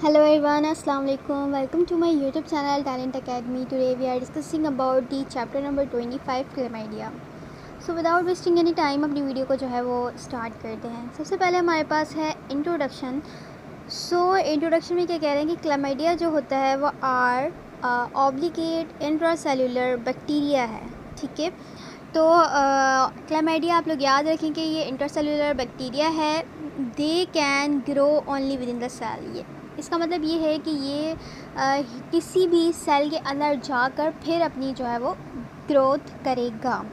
Hello everyone, Assalamu alaikum. Welcome to my YouTube channel Talent Academy. Today we are discussing about the chapter number 25 Chlamydia. So without wasting any time अपनी video को जो है वो start करते हैं। सबसे पहले हमारे पास है इंट्रोडक्शन। इंट्रोडक्शन में क्या कह रहे हैं कि क्लैमाइडिया जो होता है वो आर ऑब्लिगेट इंट्रासेल्युलर बैक्टीरिया है। ठीक है, तो क्लैमाइडिया आप लोग याद रखें कि ये इंट्रासेल्युलर बैक्टीरिया है। They can grow only within the cell. ये इसका मतलब ये है कि ये किसी भी सेल के अंदर जाकर फिर अपनी जो है वो ग्रोथ करेगा।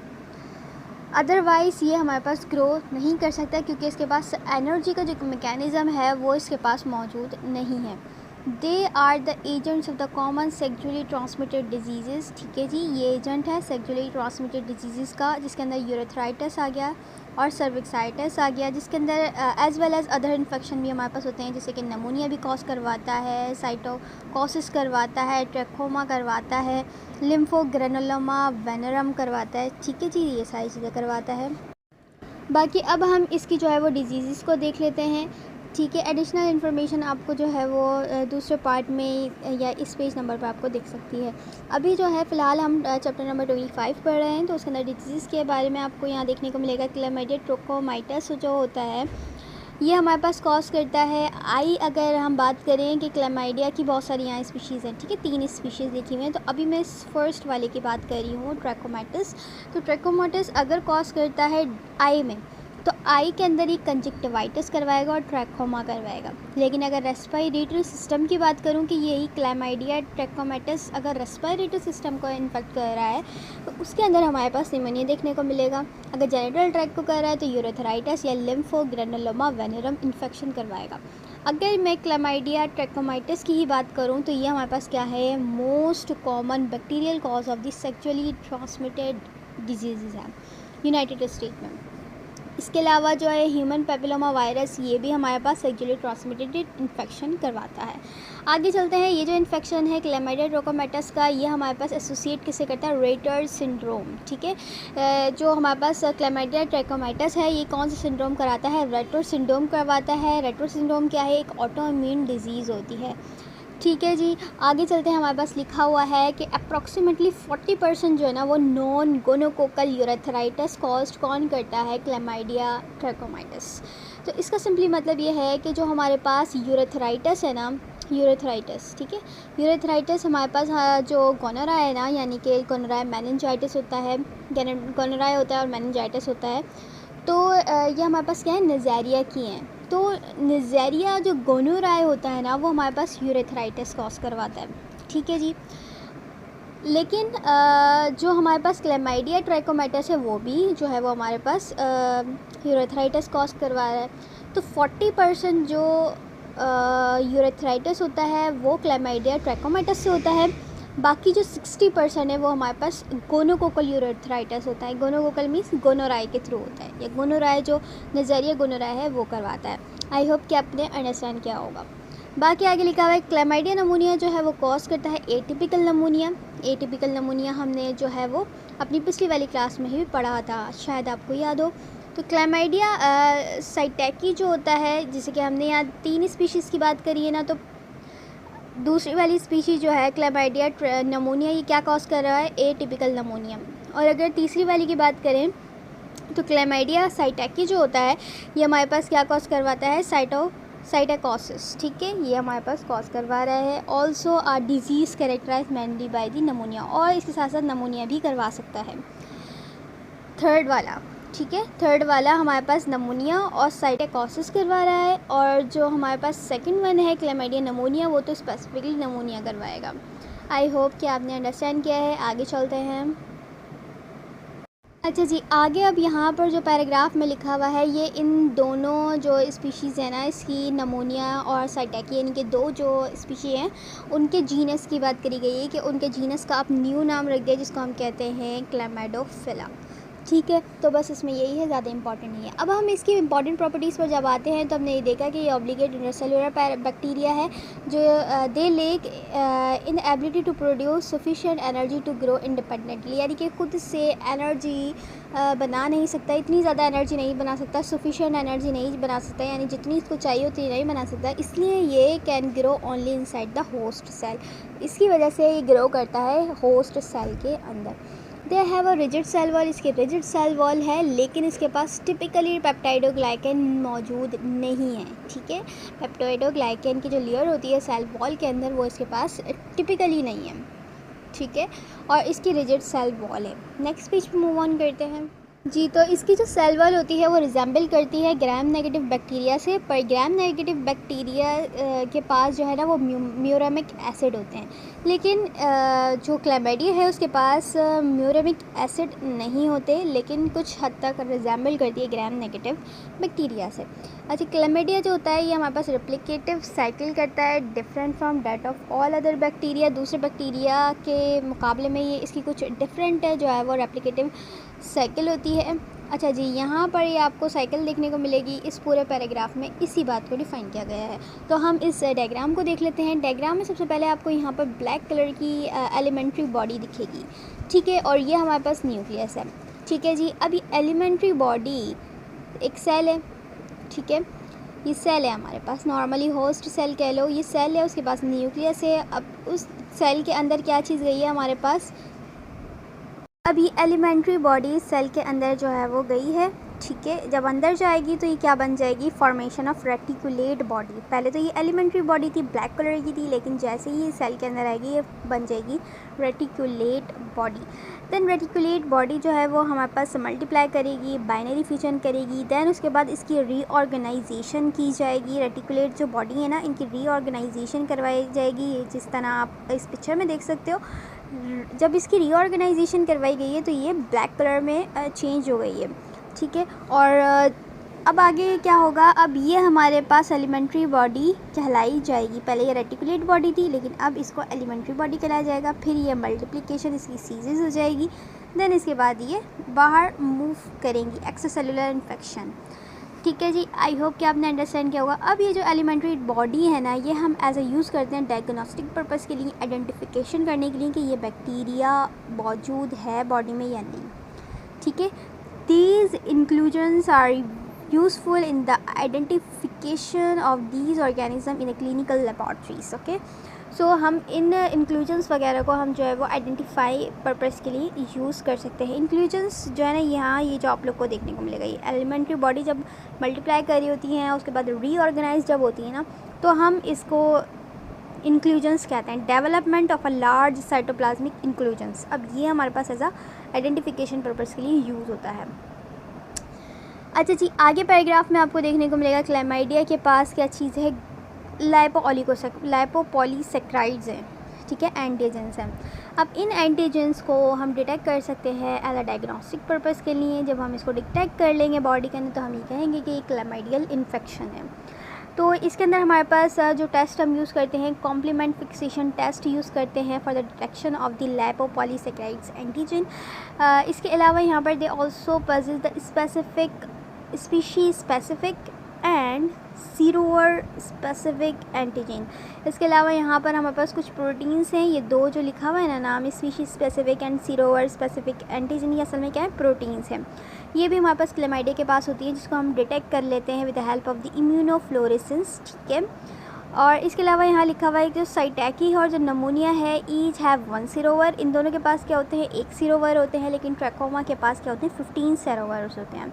अदरवाइज़ ये हमारे पास ग्रोथ नहीं कर सकता क्योंकि इसके पास एनर्जी का जो मैकेनिज़्म है वो इसके पास मौजूद नहीं है। They are the agents of the common sexually transmitted disease. ठीक है जी, ये एजेंट है सेक्चुअली ट्रांसमिटेड डिजीज़ का, जिसके अंदर यूरेथ्राइटिस आ गया और सर्विक्साइटिस आ गया, जिसके अंदर as well as other infection भी हमारे पास होते हैं, जैसे कि नमूनिया भी कॉज करवाता है, साइटोकोसिस करवाता है, ट्रैकोमा करवाता है, लिम्फोग्रेनुलोमा वेनेरम करवाता है। ठीक है जी, ये सारी चीज़ें करवाता है। बाकी अब हम इसकी जो है वो डिजीज़ को देख लेते हैं। ठीक है, एडिशनल इन्फॉर्मेशन आपको जो है वो दूसरे पार्ट में या इस पेज नंबर पर आपको दिख सकती है। अभी जो है फ़िलहाल हम चैप्टर नंबर 25 पढ़ रहे हैं, तो उसके अंदर डिजीज़ के बारे में आपको यहाँ देखने को मिलेगा। क्लैमाइडिया ट्रोकोमाइटस जो होता है ये हमारे पास कॉज करता है आई। अगर हम बात करें कि क्लैमाइडिया की बहुत सारी यहाँ स्पीशीज़ हैं, ठीक है, 3 स्पीशीज़ लिखी हुई हैं, तो अभी मैं इस फर्स्ट वाले की बात कर रही हूँ, ट्रैकोमाइटस। तो ट्रैकोमाइटस अगर कॉज करता है आई में, तो आई के अंदर ही कंजक्टिवाइटिस करवाएगा और ट्रैकोमा करवाएगा। लेकिन अगर रेस्पिरेटरी सिस्टम की बात करूं कि यही क्लैमाइडिया ट्रैकोमाइटिस अगर रेस्पिरेटरी सिस्टम को इन्फेक्ट कर रहा है तो उसके अंदर हमारे पास निमोनिया देखने को मिलेगा। अगर जेनिटल ट्रैक्ट को कर रहा है तो यूरेथ्राइटिस या लिम्फोग्रेनुलोमा वेनेरम इन्फेक्शन करवाएगा। अगर मैं क्लैमाइडिया ट्रैकोमाइटिस की ही बात करूं तो ये हमारे पास क्या है, most common bacterial cause of the sexually transmitted disease है यूनाइटेड स्टेट में। इसके अलावा जो है ह्यूमन पेपिलोमा वायरस, ये भी हमारे पास सेक्चुअली ट्रांसमिटेड इन्फेक्शन करवाता है। आगे चलते हैं। ये जो इन्फेक्शन है क्लैमाइडिया ट्रोकोमाइटस का, ये हमारे पास एसोसिएट किससे करता है, रेटर सिंड्रोम। ठीक है, जो हमारे पास क्लैमाइडिया ट्रोकोमाइटस है ये कौन सा सिंड्रोम कराता है, रेटर सिंड्रोम करवाता है। रेटर सिंड्रोम क्या है, एक ऑटो इम्यून डिजीज़ होती है। ठीक है जी, आगे चलते हैं। हमारे पास लिखा हुआ है कि अप्रॉक्सीमेटली 40% जो है ना वो नॉन गोनोकोकल यूरेथ्राइटिस कॉज कौन करता है, क्लैमाइडिया ट्रैकोमाइटिस। तो इसका सिंपली मतलब ये है कि जो हमारे पास यूरेथ्राइटिस है ना, यूरेथ्राइटिस, ठीक है, यूरेथ्राइटिस हमारे पास जो गोनोरा है ना, यानी कि गोनोरा मेनिंजाइटिस होता है, गोनोरा होता है और मेनिंजाइटिस होता है। तो ये हमारे पास क्या है, नज़ारिया की हैं। तो नज़ारिया जो गोनोराय होता है ना वो हमारे पास यूरेथ्राइटिस कॉज करवाता है। ठीक है जी, लेकिन जो हमारे पास क्लैमाइडिया ट्रैकोमाइटिस है वो भी जो है वो हमारे पास यूरेथ्राइटिस कॉज करवा रहा है। तो 40% जो यूरेथ्राइटिस होता है वो क्लैमाइडिया ट्रैकोमाइटिस से होता है। बाकी जो 60% है वो हमारे पास गोनोकोकल यूरेथ्राइटिस होता है। गोनोकोकल मीन्स गोनोराय के थ्रू होता है, या गोनोराय जो नज़रिया गोनोराय है वो करवाता है। आई होप कि आपने अंडरस्टैंड किया होगा। बाकी आगे लिखा हुआ है क्लैमाइडिया नमूनिया जो है वो कॉज करता है एटिपिकल नमूनिया। एटिपिकल नमूनिया हमने जो है वो अपनी पिछली वाली क्लास में ही पढ़ा था, शायद आपको याद हो। तो क्लैमाइडिया साइटैकी जो होता है, जैसे कि हमने यहाँ 3 स्पीशीज़ की बात करी है ना, तो दूसरी वाली स्पीशीज़ जो है क्लैमाइडिया नमूनिया, ये क्या कॉज कर रहा है, एटिपिकल नमूनिया। और अगर तीसरी वाली की बात करें तो क्लैमाइडिया साइटैकी जो होता है ये हमारे पास क्या कॉज करवाता है, साइटोकोसिस। ठीक है, ये हमारे पास कॉज करवा रहा है। Also are disease characterise mainly by the pneumonia, और इसके साथ साथ नमूनिया भी करवा सकता है। थर्ड वाला, ठीक है, थर्ड वाला हमारे पास नमूनिया और साइटोकोसिस करवा रहा है, और जो हमारे पास सेकंड वन है क्लैमाइडिया नमूनिया, वो तो स्पेसिफिकली नमूनिया करवाएगा। आई होप कि आपने अंडरस्टैंड किया है। आगे चलते हैं। अच्छा जी, आगे अब यहाँ पर जो पैराग्राफ में लिखा हुआ है ये इन दोनों जो स्पीशीज़ हैं ना, इसकी नमूनिया और साइटैकी, यानी कि 2 जो स्पीशी हैं उनके जीनस की बात करी गई है कि उनके जीनस का आप न्यू नाम रख दिया जिसको हम कहते हैं क्लैमाइडोफिला। ठीक है, तो बस इसमें यही है, ज़्यादा इंपॉर्टेंट नहीं है। अब हम इसकी इंपॉर्टेंट प्रॉपर्टीज़ पर जब आते हैं तो हमने ये देखा कि ये ऑब्लिगेट इंटरसेलुलर बैक्टीरिया है जो they lack in ability to produce sufficient energy to grow independently, यानी कि खुद से एनर्जी बना नहीं सकता, इतनी ज़्यादा एनर्जी नहीं बना सकता, सफिशिएंट एनर्जी नहीं बना सकता, यानी जितनी इसको चाहिए उतनी नहीं बना सकता, इसलिए ये can grow only inside the host cell. इसकी वजह से ये ग्रो करता है होस्ट सेल के अंदर। They have a rigid cell wall, इसके रिजिड सेल वॉल है, लेकिन इसके पास टिपिकली पेप्टाइडोग्लाइकन मौजूद नहीं है। ठीक है, पेप्टाइडोग्लाइकन की जो लेयर होती है सेल वॉल के अंदर वो इसके पास टिपिकली नहीं है। ठीक है, और इसकी रिजिड सेल वॉल है। नेक्स्ट पेज पे मूव ऑन करते हैं जी। तो इसकी जो सेल वॉल होती है वो रिजेंबल करती है ग्राम नेगेटिव बैक्टीरिया से, पर ग्राम नेगेटिव बैक्टीरिया के पास जो है ना वो म्यूरेमिक एसिड होते हैं, लेकिन जो क्लैमिडिया है उसके पास म्यूरेमिक एसिड नहीं होते, लेकिन कुछ हद तक रिजेंबल करती है ग्राम नेगेटिव बैक्टीरिया से। अच्छा, क्लैमिडिया जो होता है ये हमारे पास रेप्लिकेटिव साइकिल करता है, different from that of all other bacteria. दूसरे बैक्टीरिया के मुकाबले में ये इसकी कुछ डिफरेंट है जो है वो रेप्लिकेटिव साइकिल होती है। अच्छा जी, यहाँ पर ये आपको साइकिल देखने को मिलेगी इस पूरे पैराग्राफ में, इसी बात को डिफाइन किया गया है। तो हम इस डायग्राम को देख लेते हैं। डायग्राम में सबसे पहले आपको यहाँ पर ब्लैक कलर की एलिमेंट्री बॉडी दिखेगी। ठीक है, और ये हमारे पास न्यूक्लियस है। ठीक है जी, अब ये एलिमेंट्री बॉडी एक सेल है। ठीक है, ये सेल है हमारे पास, नॉर्मली होस्ट सेल कह लो, ये सेल है, उसके पास न्यूक्लियस है। अब उस सेल के अंदर क्या चीज़ गई है हमारे पास, अभी एलिमेंट्री बॉडी सेल के अंदर जो है वो गई है। ठीक है, जब अंदर जाएगी तो ये क्या बन जाएगी, फॉर्मेशन ऑफ रेटिकुलेट बॉडी। पहले तो ये एलिमेंट्री बॉडी थी, ब्लैक कलर की थी, लेकिन जैसे ही सेल के अंदर आएगी ये बन जाएगी reticulate body. Then reticulate body जो है वो हमारे पास मल्टीप्लाई करेगी, बाइनरी फ्यूजन करेगी, देन उसके बाद इसकी रीऑर्गेनाइजेशन की जाएगी। रेटिकुलेट जो बॉडी है ना, इनकी रीऑर्गेनाइजेशन करवाई जाएगी, जिस तरह आप इस पिक्चर में देख सकते हो। जब इसकी रीऑर्गेनाइजेशन करवाई गई है तो ये ब्लैक कलर में चेंज हो गई है। ठीक है, और अब आगे क्या होगा, अब ये हमारे पास एलिमेंट्री बॉडी कहलाई जाएगी। पहले ये रेटिकुलेट बॉडी थी, लेकिन अब इसको एलिमेंट्री बॉडी कहलाया जाएगा। फिर ये मल्टीप्लिकेशन इसकी सीजेस हो जाएगी, देन इसके बाद ये बाहर मूव करेंगी, एक्स्ट्रासेलुलर इन्फेक्शन। ठीक है जी, आई होप कि आपने अंडरस्टैंड किया होगा। अब ये जो एलिमेंट्री बॉडी है ना, ये हम एज ए यूज़ करते हैं डायग्नोस्टिक पर्पस के लिए, आइडेंटिफिकेशन करने के लिए कि ये बैक्टीरिया मौजूद है बॉडी में या नहीं। ठीक है, these inclusions are useful in the identification of these organism in a clinical laboratories. Okay, so हम इन इंक्लूजन्स वगैरह को हम जो है वो आइडेंटिफाई पर्पस के लिए यूज़ कर सकते हैं। इंक्लूजन्स जो है ना, यहाँ ये जो आप लोग को देखने को मिलेगा, ये एलिमेंट्री बॉडी जब मल्टीप्लाई कर रही होती हैं, उसके बाद रीऑर्गेनाइज जब होती है ना, तो हम इसको इंक्लूजन्स कहते हैं, development of a large cytoplasmic inclusions. अब ये हमारे पास एज आ आइडेंटिफिकेशन पर्पस के लिए यूज़ होता है। अच्छा जी, आगे पैराग्राफ में आपको देखने को मिलेगा क्लैमाइडिया के पास क्या चीज़ है, लाइपोपॉलीसेक्राइड्स हैं। ठीक है, एंटीजेंस हैं। अब इन एंटीजेंस को हम डिटेक्ट कर सकते हैं एज अ डायग्नोस्टिक पर्पस के लिए। जब हम इसको डिटेक्ट कर लेंगे बॉडी के अंदर तो हम ये कहेंगे कि क्लैमाइडियल इन्फेक्शन है। तो इसके अंदर हमारे पास जो टेस्ट हम यूज़ करते हैं, कॉम्प्लीमेंट फिक्सेशन टेस्ट यूज़ करते हैं for the detection of the lipopolysaccharides antigen. इसके अलावा यहाँ पर they also possess the specific species specific and serovar specific antigen. इसके अलावा यहाँ पर हमारे पास कुछ प्रोटीन्स हैं, ये दो जो लिखा हुआ है ना नाम, species specific and serovar specific antigen, ये असल में क्या है, प्रोटीन्स हैं। ये भी हमारे पास क्लैमाइडिया के पास होती है, जिसको हम डिटेक्ट कर लेते हैं with the help of the immunofluorescence. ठीक है, और इसके अलावा यहाँ लिखा हुआ है कि जो साइटैकी है और जो नमूनिया है, ईच हैव 1 सीरोवर। इन दोनों के पास क्या होते हैं, 1 सीरोवर होते हैं, लेकिन ट्रैकोमा के पास क्या होते हैं, 15 सीरोवर्स होते हैं।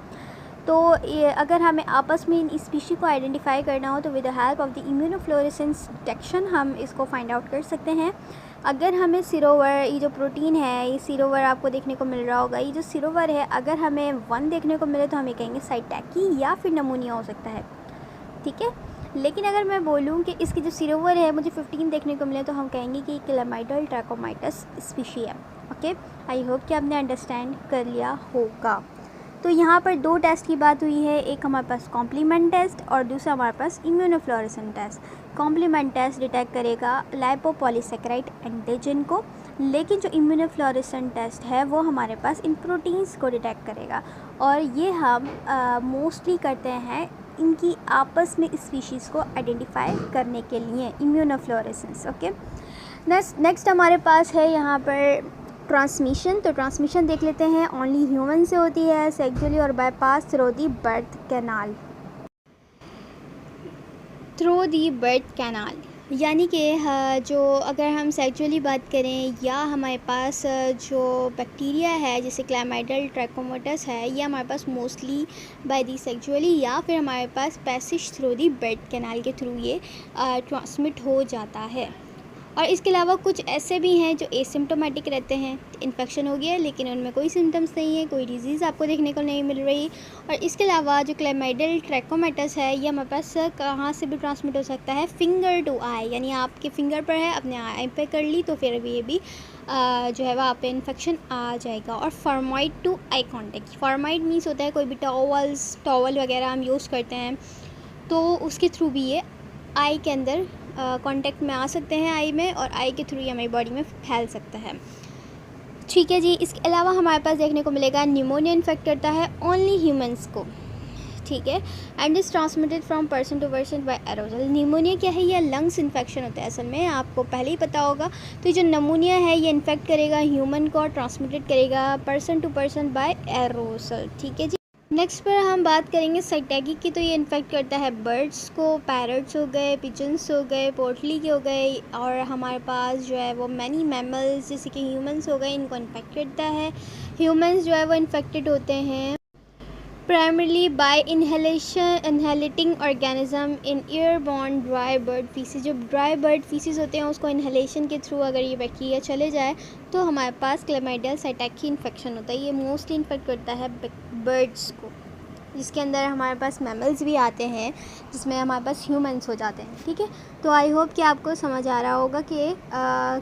तो ये अगर हमें आपस में इन स्पीशी को आइडेंटिफाई करना हो तो with the help of the immunofluorescence detection हम इसको फाइंड आउट कर सकते हैं। अगर हमें सीरोवर, ये जो प्रोटीन है, ये सीरोवर आपको देखने को मिल रहा होगा, ये जो सीरोवर है अगर हमें 1 देखने को मिले तो हम ये कहेंगे साइटैकी या फिर नमूनिया हो सकता है। ठीक है, लेकिन अगर मैं बोलूँ कि इसकी जो सीरोवर है मुझे 15 देखने को मिले तो हम कहेंगे कि क्लैमाइडियल ट्रैकोमाइटस स्पीशी है। ओके, आई होप कि आपने अंडरस्टैंड कर लिया होगा। तो यहाँ पर 2 टेस्ट की बात हुई है, एक हमारे पास कॉम्प्लीमेंट टेस्ट और दूसरा हमारे पास immunofluorescence test. Complement test detect करेगा लाइपोपॉलीसेक्राइड एंटीजन को, लेकिन जो इम्यूनोफ्लोरेसेंट टेस्ट है वो हमारे पास इन प्रोटीन्स को डिटेक्ट करेगा, और ये हम मोस्टली करते हैं इनकी आपस में स्पीशीज़ को आइडेंटिफाई करने के लिए, इम्यूनोफ्लोरेसेंस। ओके, नेक्स्ट हमारे पास है यहाँ पर ट्रांसमिशन। तो ट्रांसमिशन देख लेते हैं। ओनली ह्यूमन से होती है, सेक्सुअली और bypass through the birth canal. Through the birth canal यानी कि जो अगर हम सेक्सुअली बात करें, या हमारे पास जो बैक्टीरिया है जैसे क्लैमाइडल ट्रैकोमोटस है, ये हमारे पास मोस्टली बाय दी सेक्सुअली, या फिर हमारे पास passage through the birth canal के थ्रू ये ट्रांसमिट हो जाता है। और इसके अलावा कुछ ऐसे भी हैं जो एसिम्प्टोमेटिक रहते हैं, इन्फेक्शन हो गया लेकिन उनमें कोई सिम्टम्स नहीं है, कोई डिजीज़ आपको देखने को नहीं मिल रही। और इसके अलावा जो क्लैमाइडल ट्रैकोमैटस है, ये हमारे पास कहाँ से भी ट्रांसमिट हो सकता है, फिंगर टू आई, यानी आपके फिंगर पर है, अपने आई पे कर ली तो फिर ये भी जो है वह आप पे इन्फेक्शन आ जाएगा। और formamide to eye contact, formamide means होता है कोई भी टॉवल वगैरह हम यूज़ करते हैं तो उसके थ्रू भी ये आई के अंदर कांटेक्ट में आ सकते हैं, आई में, और आई के थ्रू ही हमारी बॉडी में फैल सकता है। ठीक है जी। इसके अलावा हमारे पास देखने को मिलेगा निमोनिया इन्फेक्ट करता है ओनली ह्यूमंस को, ठीक है, and is transmitted from person to person by aerosol. Pneumonia क्या है? ये लंग्स इन्फेक्शन होता है, असल में आपको पहले ही पता होगा। तो ये जो निमोनिया है ये इन्फेक्ट करेगा ह्यूमन को और ट्रांसमिटेड करेगा person to person by aerosol, ठीक है जी। नेक्स्ट पर हम बात करेंगे साइटैगी की। तो ये इन्फेक्ट करता है बर्ड्स को, पैरट्स हो गए, पिजन्स हो गए, पोटली के हो गए, और हमारे पास जो है वो मैनी मैमल्स जैसे कि ह्यूमंस हो गए, इनको इन्फेक्ट करता है। ह्यूमंस जो है वो इन्फेक्टेड होते हैं primarily by inhaling organism in airborne dry bird faeces. जो ड्राई बर्ड फीसिस होते हैं उसको इनहेलेशन के थ्रू अगर ये बैक्टीरिया चले जाए तो हमारे पास क्लैमाइडियल साइटैकी इन्फेक्शन होता है। ये मोस्टली इन्फेक्ट करता है बर्ड्स को, जिसके अंदर हमारे पास मैमल्स भी आते हैं, जिसमें हमारे पास ह्यूमंस हो जाते हैं, ठीक है। तो आई होप कि आपको समझ आ रहा होगा कि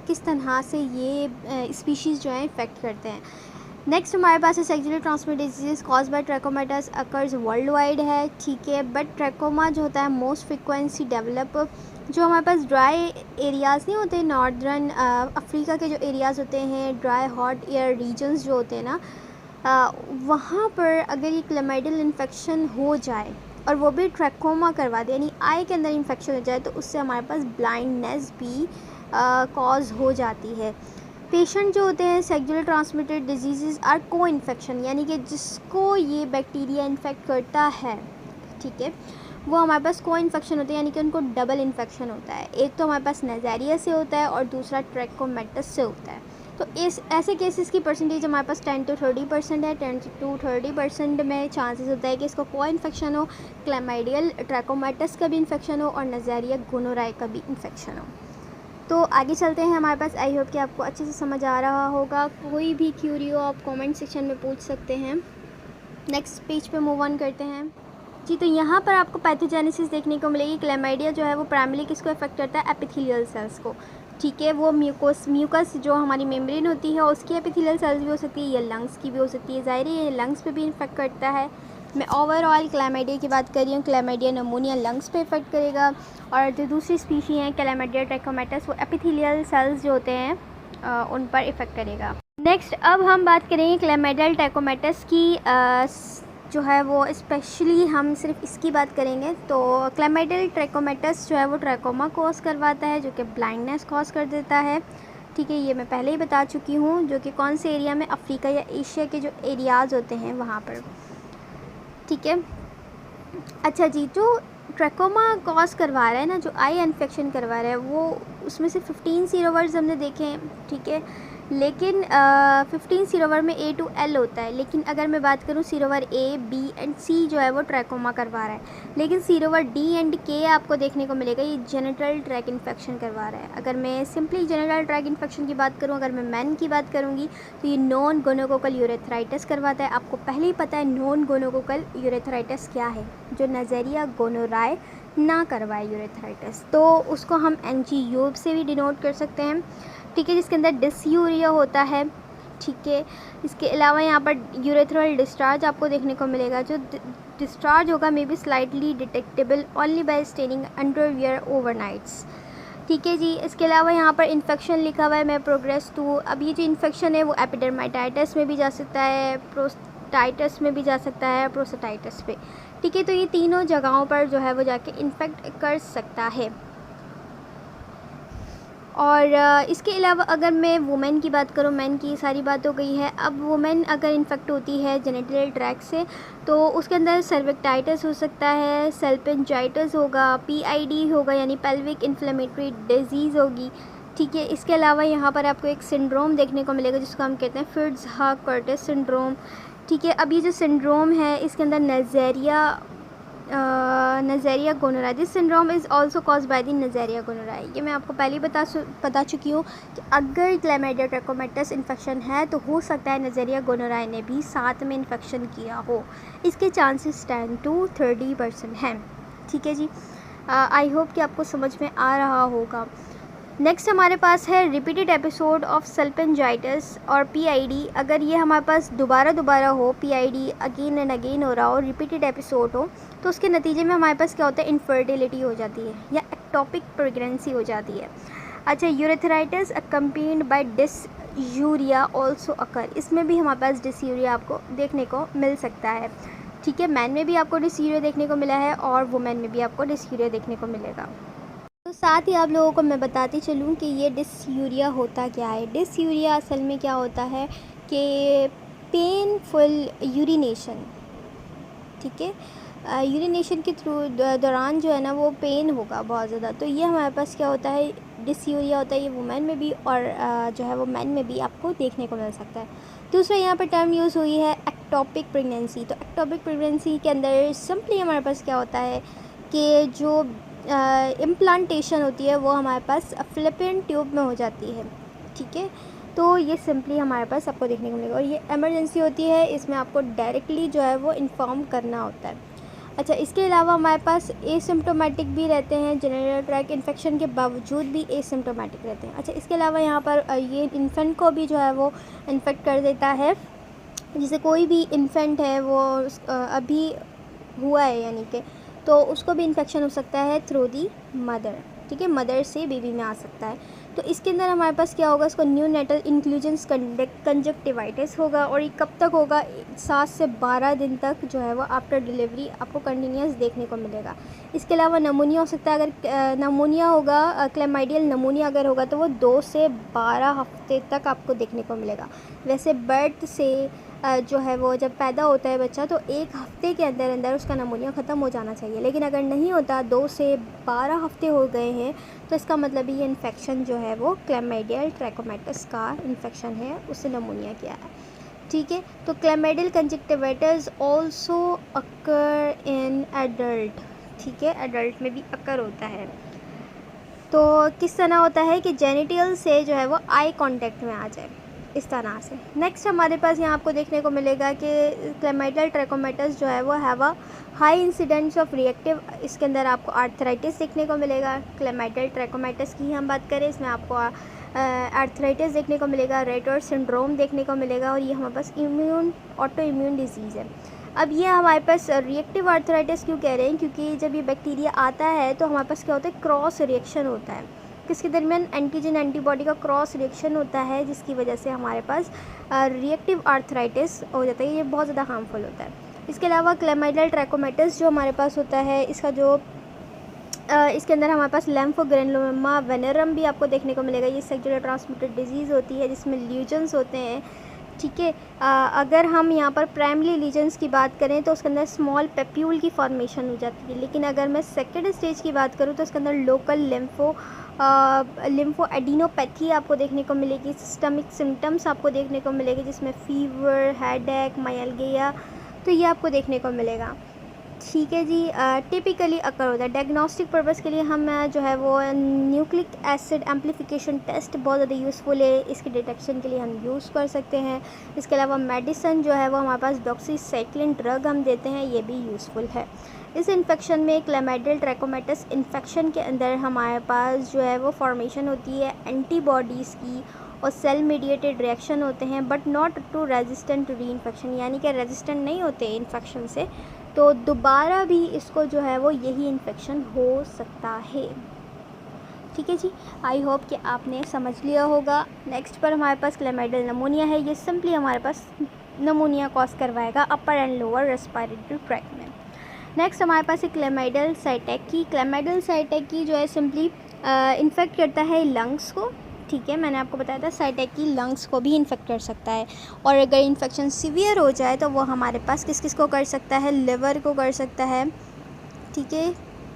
किस तरह से ये स्पीशीज़ जो है इन्फेक्ट करते हैं। नेक्स्ट हमारे पास है sexually transmitted disease cause by trachomatis occurs world wide है, ठीक है, बट ट्रैकोमा जो होता है मोस्ट फ्रिक्वेंसी डेवलप जो हमारे पास ड्राई एरियाज़ नहीं होते, नॉर्दर्न अफ्रीका के जो एरियाज़ होते हैं, ड्राई हॉट एयर रीजन्स जो होते हैं ना, वहाँ पर अगर ये क्लैमाइडल इन्फेक्शन हो जाए और वो भी ट्रैकोमा करवा दे, यानी आई के अंदर इन्फेक्शन हो जाए, तो उससे हमारे पास ब्लाइंडनेस भी कॉज हो जाती है। पेशेंट जो होते हैं सेक्सुअली ट्रांसमिटेड डिजीज़ आर को इन्फेक्शन, यानी कि जिसको ये बैक्टीरिया इन्फेक्ट करता है, ठीक है, वो हमारे पास को इन्फेक्शन होते हैं, यानी कि उनको डबल इन्फेक्शन होता है। एक तो हमारे पास नेज़ारिया से होता है और दूसरा ट्रैकोमैटस से होता है। तो इस ऐसे केसेस की परसेंटेज हमारे पास 10 to 30% है। 10 to 30% में चांसेस होता है कि इसको को इन्फेक्शन हो, क्लैमाइडियल ट्रैकोमैटस का भी इन्फेक्शन हो और नेज़ारिया गोनोराई का भी इन्फेक्शन हो। तो आगे चलते हैं। हमारे पास आई होप कि आपको अच्छे से समझ आ रहा होगा। कोई भी क्यूरी हो आप कमेंट सेक्शन में पूछ सकते हैं। नेक्स्ट पेज पे मूव ऑन करते हैं जी। तो यहाँ पर आपको पैथोजेनेसिस देखने को मिलेगी। क्लैमाइडिया जो है वो प्राइमरी किसको इफेक्ट करता है? एपिथेलियल सेल्स को, ठीक है। वो म्यूकस जो हमारी मेम्ब्रेन होती है उसकी एपिथेलियल सेल्स भी हो सकती है, या लंग्स की भी हो सकती है। ज़ाहिर है ये लंग्स पे भी इन्फेक्ट करता है। मैं ओवरऑल क्लैमाइडिया की बात कर रही हूँ। क्लैमाइडिया नमूनिया लंग्स पे इफेक्ट करेगा, और जो दूसरी स्पीशी है क्लैमाइडिया ट्रैकोमैटस वो एपिथेलियल सेल्स जो होते हैं उन पर इफेक्ट करेगा। नेक्स्ट अब हम बात करेंगे क्लैमाइडियल ट्रैकोमैटस की, जो है वो स्पेशली हम सिर्फ इसकी बात करेंगे। तो क्लैमाइडियल ट्रैकोमैटस जो है वो ट्रैकोमा कॉज करवाता है, जो कि ब्लाइंडनेस कॉज कर देता है, ठीक है। ये मैं पहले ही बता चुकी हूँ, जो कि कौन से एरिया में, अफ्रीका या एशिया के जो एरियाज़ होते हैं वहाँ पर, ठीक है। अच्छा जी, जो ट्रैकोमा कॉज करवा रहा है ना, जो आई इन्फेक्शन करवा रहा है, वो उसमें से 15 सीरोवर्स हमने देखे हैं, ठीक है। लेकिन 15 सीरोवर में A to L होता है, लेकिन अगर मैं बात करूँ सीरोवर A, B एंड C जो है वो ट्रैकोमा करवा रहा है। लेकिन सीरोवर D एंड K आपको देखने को मिलेगा ये जेनिटल ट्रैक इन्फेक्शन करवा रहा है। अगर मैं सिंपली जेनिटल ट्रैक इन्फेक्शन की बात करूँ, अगर मैं मैन की बात करूँगी तो ये नॉन गोनोकोकल यूरेथ्राइटिस करवाता है। आपको पहले ही पता है नॉन गोनोकोकल यूरेथ्राइटिस क्या है, जो नेज़ारिया गोनोराई ना करवाए यूरेथ्राइटिस, तो उसको हम NGU से भी डिनोट कर सकते हैं, ठीक है, जिसके अंदर डिसयूरिया होता है, ठीक है। इसके अलावा यहाँ पर यूरेथ्रल डिस्चार्ज आपको देखने को मिलेगा। जो डिस्चार्ज होगा may be slightly detectable only by staining underwear overnights, ठीक है जी। इसके अलावा यहाँ पर इन्फेक्शन लिखा हुआ है, मैं प्रोग्रेस 2। अब ये जो इन्फेक्शन है वो एपिडर्माइटाइटिस में भी जा सकता है, प्रोस्टाइटिस में भी जा सकता है, प्रोस्टाइटिस पे। ठीक है, तो ये तीनों जगहों पर जो है वो जाके इन्फेक्ट कर सकता है। और इसके अलावा अगर मैं वुमेन की बात करूँ, मैन की सारी बात हो गई है। अब वुमेन अगर इन्फेक्ट होती है जेनिटल ट्रैक्ट से तो उसके अंदर सर्विक्टाइटिस हो सकता है, सेल्पिंजाइटिस होगा, पीआईडी होगा यानी पेल्विक इन्फ्लेमेटरी डिजीज़ होगी। ठीक है, इसके अलावा यहाँ पर आपको एक सिंड्रोम देखने को मिलेगा जिसको हम कहते हैं फिट्ज़-हार्कट सिंड्रोम। ठीक है, अब ये जो सिंड्रोम है इसके अंदर Neisseria gonorrhoeae, this syndrome is also cause by the Neisseria gonorrhoeae. ये मैं आपको पहले बता चुकी हूँ कि अगर क्लैमिडिया ट्रैकोमैटिस इन्फेक्शन है तो हो सकता है नज़ेरिया गोनोराई ने भी साथ में इन्फेक्शन किया हो। इसके चांसेस 10 to 30% हैं। ठीक है जी, आई होप कि आपको समझ में आ रहा होगा। नेक्स्ट हमारे पास है रिपीटेड एपिसोड ऑफ सेल्पिंजाइटिस और पीआईडी। अगर ये हमारे पास दोबारा हो, पीआईडी अगेन एंड अगेन हो रहा हो, रिपीटेड एपिसोड हो, तो उसके नतीजे में हमारे पास क्या होता है, इनफर्टिलिटी हो जाती है या एक्टोपिक प्रेगनेंसी हो जाती है। अच्छा, यूरेथराइटिस अकम्पेनिड बाय डिसयूरिया ऑल्सो अकर, इसमें भी हमारे पास डिसयूरिया आपको देखने को मिल सकता है। ठीक है, मैन में भी आपको डिसयूरिया देखने को मिला है और वुमेन में भी आपको डिसयूरिया देखने को मिलेगा। तो साथ ही आप लोगों को मैं बताती चलूँ कि ये डिसयूरिया होता क्या है। डिसयूरिया असल में क्या होता है कि पेनफुल यूरिनेशन। ठीक है, यूरिनेशन के थ्रू दौरान जो है ना वो पेन होगा बहुत ज़्यादा, तो ये हमारे पास क्या होता है, डिसयूरिया होता है। ये वुमेन में भी और जो है वो मैन में भी आपको देखने को मिल सकता है। दूसरा यहाँ पर टर्म यूज़ हुई है एक्टोपिक प्रेगनेंसी। तो एक्टोपिक प्रेगनेंसी के अंदर सिंपली हमारे पास क्या होता है कि जो इम्प्लांटेशन होती है वो हमारे पास फ़्लिपियन ट्यूब में हो जाती है। ठीक है, तो ये सिंपली हमारे पास आपको देखने को मिलेगा और ये इमरजेंसी होती है, इसमें आपको डायरेक्टली जो है वो इन्फॉर्म करना होता है। अच्छा, इसके अलावा हमारे पास एसिम्प्टोमेटिक भी रहते हैं, जेनिटल ट्रैक्ट इन्फेक्शन के बावजूद भी एसिम्प्टोमेटिक रहते हैं। अच्छा, इसके अलावा यहाँ पर ये इन्फेंट को भी जो है वो इन्फेक्ट कर देता है। जैसे कोई भी इन्फेंट है वो अभी हुआ है यानी कि, तो उसको भी इन्फेक्शन हो सकता है थ्रू दी मदर। ठीक है, मदर से बेबी में आ सकता है। तो इसके अंदर हमारे पास क्या होगा, इसको न्यूनेटल इंक्लूजन्स कंजक्टिवाइटिस होगा और ये कब तक होगा, 7 से 12 दिन तक जो है वो आफ्टर डिलीवरी आपको कंटिन्यूस देखने को मिलेगा। इसके अलावा नमूनिया हो सकता है, अगर नमूनिया होगा, क्लेमाइडियल नमूनिया अगर होगा तो वो 2 से 12 हफ्ते तक आपको देखने को मिलेगा। वैसे बर्थ से जो है वो जब पैदा होता है बच्चा तो 1 हफ्ते के अंदर अंदर उसका नमूनिया ख़त्म हो जाना चाहिए, लेकिन अगर नहीं होता, 2 से 12 हफ्ते हो गए हैं, तो इसका मतलब ये इन्फेक्शन जो है वो क्लैमिडियल ट्रैकोमैटिस का इन्फेक्शन है, उससे नमूनिया किया है। ठीक है, तो chlamydial conjunctivitis also occur in adult. ठीक है, एडल्ट में भी अकर होता है। तो किस तरह होता है कि जेनिटल से जो है वो आई कांटेक्ट में आ जाए, इस तरह से। नेक्स्ट हमारे पास यहाँ आपको देखने को मिलेगा कि क्लैमिडियल ट्रैकोमैटिस जो है वो have a high incidence of reactive, इसके अंदर आपको आर्थराइटिस देखने को मिलेगा। क्लैमिडियल ट्रैकोमैटिस की हम बात करें, इसमें आपको आर्थराइटिस देखने को मिलेगा, रेटर सिंड्रोम देखने को मिलेगा और ये हमारे पास ऑटो इम्यून डिजीज़ है। अब ये हमारे पास रिएक्टिव आर्थराइटिस क्यों कह रहे हैं, क्योंकि जब ये बैक्टीरिया आता है तो हमारे पास क्या होता है, क्रॉस रिएक्शन होता है, किसके दरमियान, एंटीजन एंटीबॉडी का क्रॉस रिएक्शन होता है, जिसकी वजह से हमारे पास रिएक्टिव आर्थराइटिस हो जाता है। ये बहुत ज़्यादा हार्मफुल होता है। इसके अलावा क्लैमिडियल ट्रैकोमैटिस जो हमारे पास होता है, इसका जो इसके अंदर हमारे पास लिम्फोग्रेनुलोमा वेनेरम भी आपको देखने को मिलेगा। ये सेक्सुअली ट्रांसमिटेड डिजीज़ होती है जिसमें ल्यूजन्स होते हैं। ठीक है, अगर हम यहाँ पर प्राइमरी लीजन्स की बात करें तो उसके अंदर स्मॉल पेप्यूल की फॉर्मेशन हो जाती है, लेकिन अगर मैं सेकेंड स्टेज की बात करूँ तो उसके अंदर लोकल लिम्फो एडिनोपैथी आपको देखने को मिलेगी। सिस्टमिक सिम्टम्स आपको देखने को मिलेगी जिसमें फीवर, हेडेक, मायल्गिया, तो ये आपको देखने को मिलेगा। ठीक है जी, टिपिकली अकर होता है। डायग्नोस्टिक पर्पज़ के लिए हम जो है वो न्यूक्लिक एसिड एम्प्लीफिकेशन टेस्ट बहुत ज़्यादा यूज़फुल है, इसके डिटेक्शन के लिए हम यूज़ कर सकते हैं। इसके अलावा मेडिसिन जो है वो हमारे पास डॉक्सीसाइक्लिन ड्रग हम देते हैं, ये भी यूज़फुल है। इस इन्फेक्शन में क्लैमिडियल ट्रैकोमैटिस इन्फेक्शन के अंदर हमारे पास जो है वो फॉर्मेशन होती है एंटीबॉडीज़ की और सेल मीडिएटेड रिएक्शन होते हैं, but not to resistant to reinfection, यानी कि रेजिस्टेंट नहीं होते इन्फेक्शन से, तो दोबारा भी इसको जो है वो यही इन्फेक्शन हो सकता है। ठीक है जी, आई होप कि आपने समझ लिया होगा। नेक्स्ट पर हमारे पास क्लेमाइडल नमोनिया है। ये सिंपली हमारे पास नमोनिया कॉज करवाएगा अपर एंड लोअर रेस्पिरेटरी ट्रैक्ट में। नेक्स्ट हमारे पास है क्लेमाइडल साइटेकी। क्लेमाइडल साइटेकी जो है सिंपली इन्फेक्ट करता है लंग्स को। ठीक है, मैंने आपको बताया था साइटेकी लंग्स को भी इन्फेक्ट कर सकता है, और अगर इन्फेक्शन सीवियर हो जाए तो वो हमारे पास किस किस को कर सकता है, लिवर को कर सकता है। ठीक है,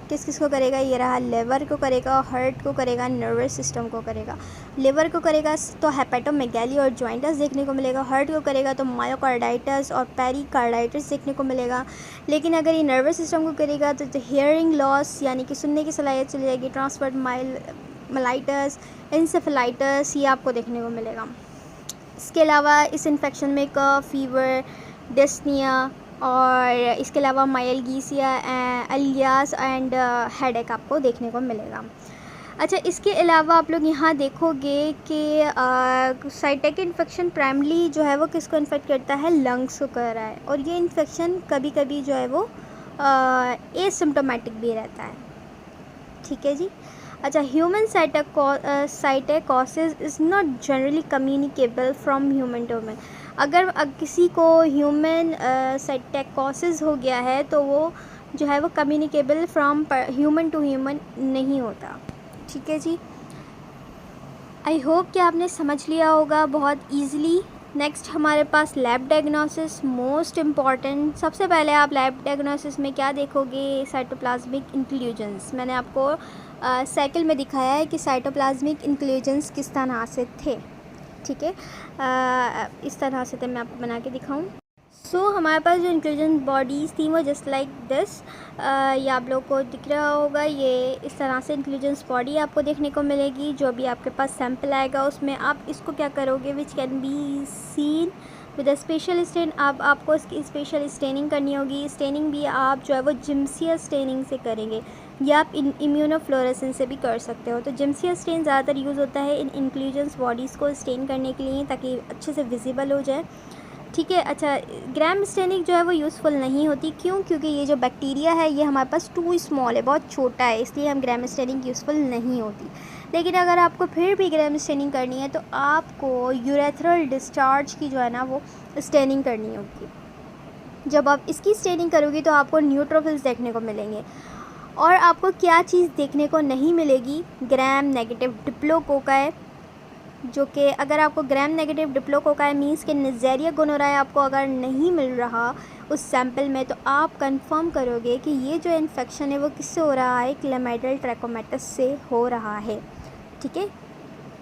किस किस को करेगा, ये रहा लिवर को करेगा, हार्ट को करेगा, नर्वस सिस्टम को करेगा। लिवर को करेगा तो हेपेटोमेगाली और जॉइंटस देखने को मिलेगा, हार्ट को करेगा तो मायोकार्डाइटिस और पेरिकार्डाइटिस देखने को मिलेगा। लेकिन अगर ये नर्वस सिस्टम को करेगा तो हियरिंग लॉस यानी कि सुनने की सलाहियत चली जाएगी, ट्रांसफर्ड माइलाइटिस, इंसेफेलाइटिस, ये आपको देखने को मिलेगा। इसके अलावा इस इन्फेक्शन में कफ, फीवर, डिस्निया और इसके अलावा माइल्गीसिया, एलियास एंड हेडेक आपको देखने को मिलेगा। अच्छा, इसके अलावा आप लोग यहाँ देखोगे कि साइटेक इन्फेक्शन प्राइमली जो है वो किसको इन्फेक्ट करता है, लंग्स को कर रहा है, और ये इन्फेक्शन कभी कभी जो है वो एसिम्प्टोमेटिक भी रहता है। ठीक है जी। अच्छा, human psittacosis is not generally communicable from human to human. अगर किसी को ह्यूमन साइटेकोसिस हो गया है तो वो जो है वो communicable from human to human नहीं होता। ठीक है जी, आई होप कि आपने समझ लिया होगा बहुत ईज़िली। नेक्स्ट हमारे पास लैब डायग्नोसिस, मोस्ट इम्पॉर्टेंट। सबसे पहले आप लैब डायग्नोसिस में क्या देखोगे, साइटोप्लाज्मिक इंक्लूजन्स। मैंने आपको साइकिल में दिखाया है कि साइटोप्लाज्मिक इंक्लूजन्स किस तरह से थे। ठीक है, इस तरह से थे, मैं आपको बना के दिखाऊं। सो हमारे पास जो इंक्लूजन बॉडीज़ थी वो जस्ट लाइक दिस, ये आप लोग को दिख रहा होगा। ये इस तरह से इंक्लूजन्स बॉडी आपको देखने को मिलेगी। जो भी आपके पास सैंपल आएगा उसमें आप इसको क्या करोगे, which can be seen with a special stain. आपको इसकी स्पेशल स्टेनिंग करनी होगी। स्टेनिंग भी आप जो है वो जिम्सिया स्टेनिंग से करेंगे, या आप इम्यूनोफ्लोरेसेंस से भी कर सकते हो। तो जिम्सिया स्टेन ज़्यादातर यूज़ होता है इन इंक्लूजन्स बॉडीज़ को स्टेन करने के लिए, ताकि अच्छे से विजिबल हो जाए। ठीक है। अच्छा, ग्राम स्टेनिंग जो है वो यूज़फुल नहीं होती। क्यों? क्योंकि ये जो बैक्टीरिया है ये हमारे पास टू स्मॉल है, बहुत छोटा है, इसलिए हम ग्राम स्टेनिंग यूज़फुल नहीं होती। लेकिन अगर आपको फिर भी ग्राम स्टेनिंग करनी है तो आपको यूरेथ्रल डिस्चार्ज की जो है ना वो स्टेनिंग करनी होगी। जब आप इसकी स्टेनिंग करोगी तो आपको न्यूट्रोफिल्स देखने को मिलेंगे। और आपको क्या चीज़ देखने को नहीं मिलेगी, ग्राम नेगेटिव डिप्लोकोकाई, जो कि अगर आपको ग्राम नेगेटिव डिप्लोकोकाई मीन्स के नेज़ेरिया गोनोराई आपको अगर नहीं मिल रहा उस सैंपल में, तो आप कंफर्म करोगे कि ये जो इन्फेक्शन है वो किससे हो रहा है, क्लेमाइडल ट्रैकोमैटिस से हो रहा है। ठीक है,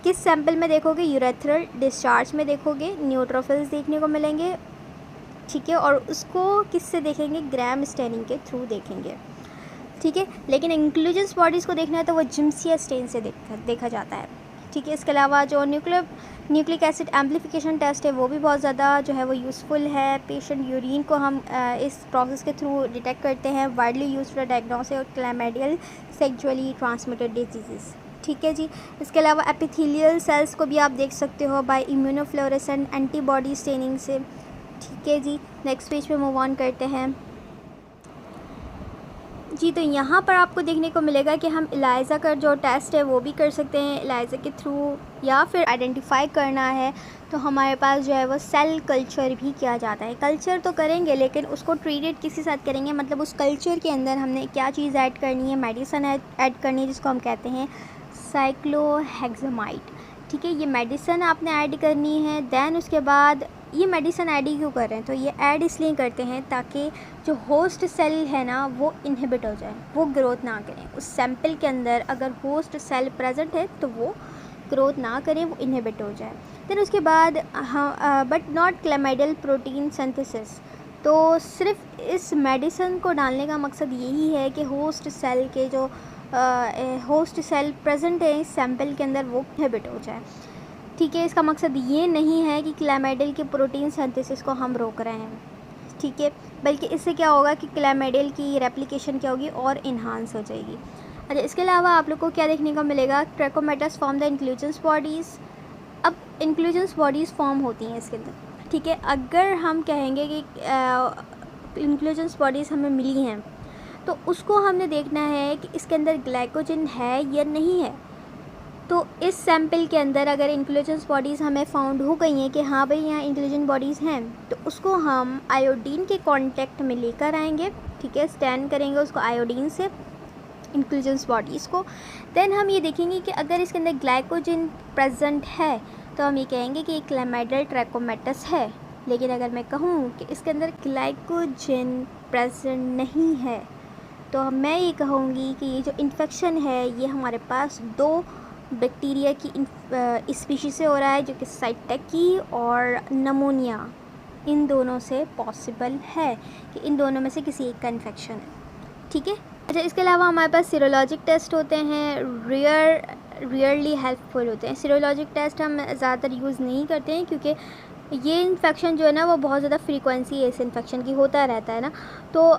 किस सैंपल में देखोगे, यूरेथ्रल डिस्चार्ज में देखोगे, न्यूट्रोफिल्स देखने को मिलेंगे। ठीक है, और उसको किससे देखेंगे, ग्राम स्टेनिंग के थ्रू देखेंगे। ठीक है, लेकिन इंक्लूजन्स बॉडीज़ को देखना है तो वो जिम्सिया स्टेन से देखा जाता है। ठीक है, इसके अलावा जो न्यूक्लिक एसिड एम्प्लीफिकेशन टेस्ट है वो भी बहुत ज़्यादा जो है वो यूज़फुल है। पेशेंट यूरिन को हम इस प्रोसेस के थ्रू डिटेक्ट करते हैं। Widely used for diagnosis of chlamydial sexually transmitted disease. ठीक है जी, इसके अलावा एपिथेलियल सेल्स को भी आप देख सकते हो बाय इम्यूनोफ्लोरेसेंट एंटीबॉडी स्टेनिंग से। ठीक है जी, नेक्स्ट पेज पे मूव ऑन करते हैं जी। तो यहाँ पर आपको देखने को मिलेगा कि हम एलाइज़ा का जो टेस्ट है वो भी कर सकते हैं एलाइज़ा के थ्रू, या फिर आइडेंटिफाई करना है तो हमारे पास जो है वो सेल कल्चर भी किया जाता है। कल्चर तो करेंगे लेकिन उसको ट्रीटेड किसी साथ करेंगे, मतलब उस कल्चर के अंदर हमने क्या चीज़ ऐड करनी है, मेडिसिन ऐड करनी है जिसको हम कहते हैं साइक्लोहेक्सामाइड। ठीक है, ये मेडिसिन आपने ऐड करनी है। दैन उसके बाद ये मेडिसिन ऐड ही क्यों कर रहे हैं, तो ये ऐड इसलिए करते हैं ताकि जो होस्ट सेल है ना वो इनहिबिट हो जाए, वो ग्रोथ ना करें। उस सैंपल के अंदर अगर होस्ट सेल प्रेजेंट है तो वो ग्रोथ ना करें, वो इनहिबिट हो जाए। फिर उसके बाद बट नॉट क्लेमाइडल प्रोटीन सिंथेसिस। तो सिर्फ इस मेडिसिन को डालने का मकसद यही है कि होस्ट सेल के जो होस्ट सेल प्रेजेंट है इस सैंपल के अंदर वो इनहिबिट हो जाए। ठीक है, इसका मकसद ये नहीं है कि क्लैमाइडल के प्रोटीन सिंथेसिस को हम रोक रहे हैं। ठीक है, बल्कि इससे क्या होगा कि क्लैमाइडल की रेप्लिकेशन क्या होगी और इन्हांस हो जाएगी। अच्छा, इसके अलावा आप लोग को क्या देखने को मिलेगा, trachomatis form the inclusions bodies. अब इंक्लूजन्स बॉडीज़ फॉर्म होती हैं इसके अंदर। ठीक है, अगर हम कहेंगे कि इंक्लूजन्स बॉडीज़ हमें मिली हैं तो उसको हमने देखना है कि इसके अंदर ग्लाइकोजन है या नहीं है। इस सैम्पल के अंदर अगर इंक्लूजन बॉडीज़ हमें फाउंड हो गई हैं कि हाँ भाई यहाँ इंक्लूजन बॉडीज़ हैं, तो उसको हम आयोडीन के कांटेक्ट में लेकर आएंगे, ठीक है, स्टैंड करेंगे उसको आयोडीन से, इंक्लूजन्स बॉडीज़ को। देन हम ये देखेंगे कि अगर इसके अंदर ग्लाइकोजन प्रेजेंट है तो हम ये कहेंगे कि क्लैमाइडल ट्रैकोमेटस है। लेकिन अगर मैं कहूँ कि इसके अंदर ग्लाइकोजन प्रेजेंट नहीं है तो मैं ये कहूँगी कि ये जो इन्फेक्शन है ये हमारे पास 2 बैक्टीरिया की स्पीशीज़ से हो रहा है, जो कि साइटेकी और नमोनिया, इन दोनों से पॉसिबल है कि इन दोनों में से किसी एक का इन्फेक्शन है, ठीक है। अच्छा, इसके अलावा हमारे पास सीरोलॉजिक टेस्ट होते हैं, रियरली हेल्पफुल होते हैं। सीरोलॉजिक टेस्ट हम ज़्यादातर यूज़ नहीं करते हैं क्योंकि ये इन्फेक्शन जो है ना वो बहुत ज़्यादा फ्रीक्वेंसी है इस इन्फेक्शन की, होता रहता है ना। तो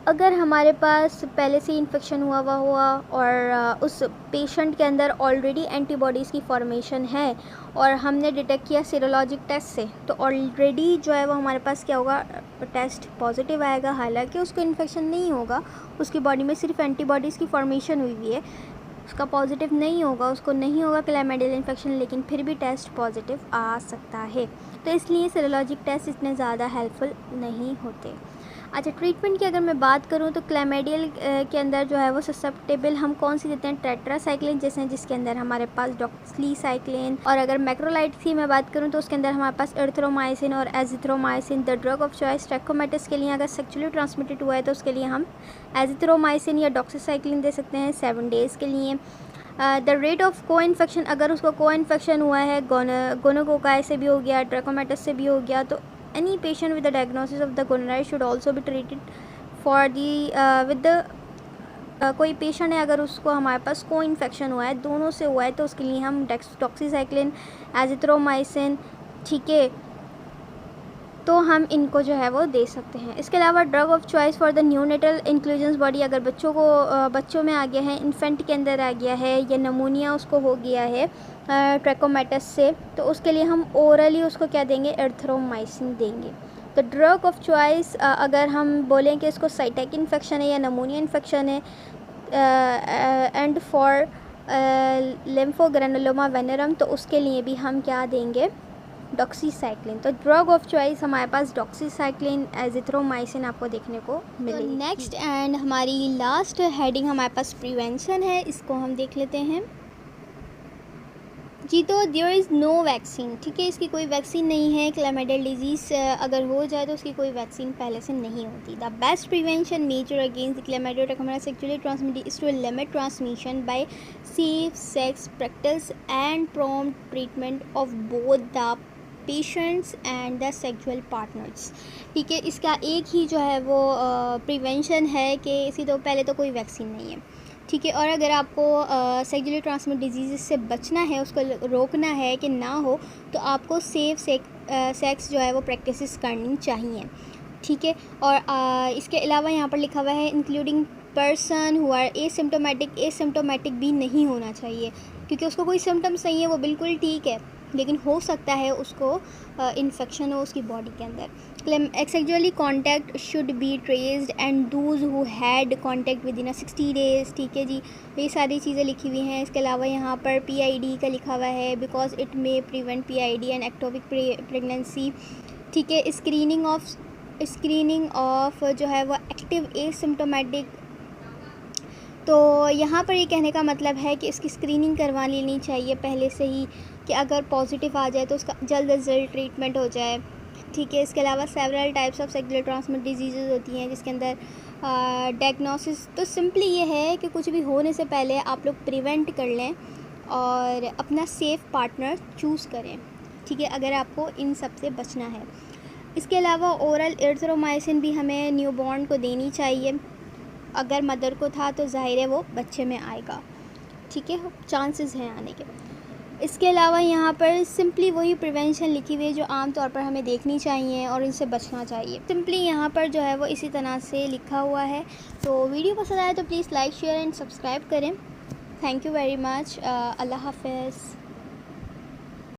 अगर हमारे पास पहले से इन्फेक्शन हुआ और उस पेशेंट के अंदर ऑलरेडी एंटीबॉडीज़ की फॉर्मेशन है और हमने डिटेक्ट किया सीरोलॉजिक टेस्ट से, तो ऑलरेडी जो है वो हमारे पास क्या होगा, टेस्ट पॉजिटिव आएगा। हालांकि उसको इन्फेक्शन नहीं होगा, उसकी बॉडी में सिर्फ एंटीबॉडीज़ की फॉर्मेशन हुई हुई है, उसका पॉजिटिव नहीं होगा, उसको नहीं होगा क्लैमाइडियल इन्फेक्शन, लेकिन फिर भी टेस्ट पॉजिटिव आ सकता है। तो इसलिए सीरोलॉजिक टेस्ट इतने ज़्यादा हेल्पफुल नहीं होते। अच्छा, ट्रीटमेंट की अगर मैं बात करूं तो क्लैमाइडियल के अंदर जो है वो ससेप्टेबल हम कौन सी देते हैं, टेट्रासाइक्लिन जैसे हैं, जिसके अंदर हमारे पास डॉक्सीसाइक्लिन। और अगर मैक्रोलाइड की मैं बात करूं तो उसके अंदर हमारे पास एरिथ्रोमाइसिन और azithromycin. The drug of choice ट्रैकोमेटिस के लिए अगर सेक्सुअली ट्रांसमिटेड हुआ है तो उसके लिए हम एजिथ्रोमाइसिन या डॉक्सीसाइक्लिन दे सकते हैं 7 डेज़ के लिए। द रेट ऑफ को इन्फेक्शन, अगर उसको को इन्फेक्शन हुआ है गोनोकोकाई से भी हो गया, ट्रैकोमेटिस से भी हो गया, तो any patient with the diagnosis of the gonorrhea should also be treated for the with the कोई पेशेंट है अगर उसको हमारे पास को इन्फेक्शन हुआ है, दोनों से हुआ है, तो उसके लिए हम डॉक्सीसाइक्लिन, एजिथ्रोमाइसिन, ठीक है, तो हम इनको जो है वो दे सकते हैं। इसके अलावा drug of choice for the neonatal inclusions body, अगर बच्चों में आ गया है, इन्फेंट के अंदर आ गया है या नमूनिया उसको हो गया है ट्रैकोमेटिस से, तो उसके लिए हम ओरली उसको क्या देंगे, एरिथ्रोमाइसिन देंगे। तो ड्रग ऑफ चॉइस अगर हम बोलें कि इसको साइटेक इन्फेक्शन है या नमूनिया इन्फेक्शन है, एंड फॉर लिम्फोग्रेनुलोमा वेनेरम, तो उसके लिए भी हम क्या देंगे, डॉक्सीसाइक्लिन। तो ड्रग ऑफ चॉइस हमारे पास डॉक्सीसाइक्लिन, एजिथ्रोमाइसिन आपको देखने को मिलेगी। तो नेक्स्ट एंड हमारी लास्ट हेडिंग हमारे पास प्रिवेंशन है, इसको हम देख लेते हैं जी। तो देयर इज़ नो वैक्सीन, ठीक है, इसकी कोई वैक्सीन नहीं है। क्लैमाइडियल डिजीज़ अगर हो जाए तो उसकी कोई वैक्सीन पहले से नहीं होती। The best prevention measure against the chlamydial trachomatis sexually transmitted is to limit transmission by safe sex practice and prompt treatment of both the patients and the sexual partners, ठीक है। इसका एक ही जो है वो प्रिवेंशन है कि इसकी तो पहले तो कोई वैक्सीन नहीं है, ठीक है। और अगर आपको सेक्सुअली ट्रांसमिटेड डिजीज़ से बचना है, उसको रोकना है कि ना हो, तो आपको सेफ सेक्स जो है वो प्रैक्टिसेस करनी चाहिए, ठीक है। और इसके अलावा यहाँ पर लिखा हुआ है including person who are asymptomatic भी नहीं होना चाहिए, क्योंकि उसको कोई सिम्टम्स नहीं है, वो बिल्कुल ठीक है, लेकिन हो सकता है उसको इन्फेक्शन हो उसकी बॉडी के अंदर। Sexually contact should be traced and those who had contact with in 60 days, ठीक है जी। ये सारी चीज़ें लिखी हुई हैं। इसके अलावा यहाँ पर PID का लिखा हुआ है, because it may prevent PID and ectopic pregnancy, ठीक है। स्क्रीनिंग ऑफ जो है वो एक्टिव एसिम्टोमेटिक, तो यहाँ पर ये कहने का मतलब है कि इसकी स्क्रीनिंग करवा लेनी चाहिए पहले से ही, कि अगर पॉजिटिव आ जाए तो उसका जल्द अज जल्द ट्रीटमेंट हो जाए, ठीक है। इसके अलावा several types of sexually transmitted disease होती हैं, जिसके अंदर डायग्नोसिस तो सिंपली ये है कि कुछ भी होने से पहले आप लोग प्रिवेंट कर लें और अपना सेफ़ पार्टनर चूज़ करें, ठीक है, अगर आपको इन सब से बचना है। इसके अलावा ओरल एरिथ्रोमाइसिन भी हमें न्यूबॉर्न को देनी चाहिए। अगर मदर को था तो जाहिर है वो बच्चे में आएगा, ठीक है, चांसेस हैं आने के। इसके अलावा यहाँ पर सिंपली वही प्रिवेंशन लिखी हुई है जो आम तौर पर हमें देखनी चाहिए और इनसे बचना चाहिए। सिंपली यहाँ पर जो है वो इसी तरह से लिखा हुआ है। तो वीडियो पसंद आए तो please like share and subscribe करें। Thank you very much. अल्लाह हाफ़िज़।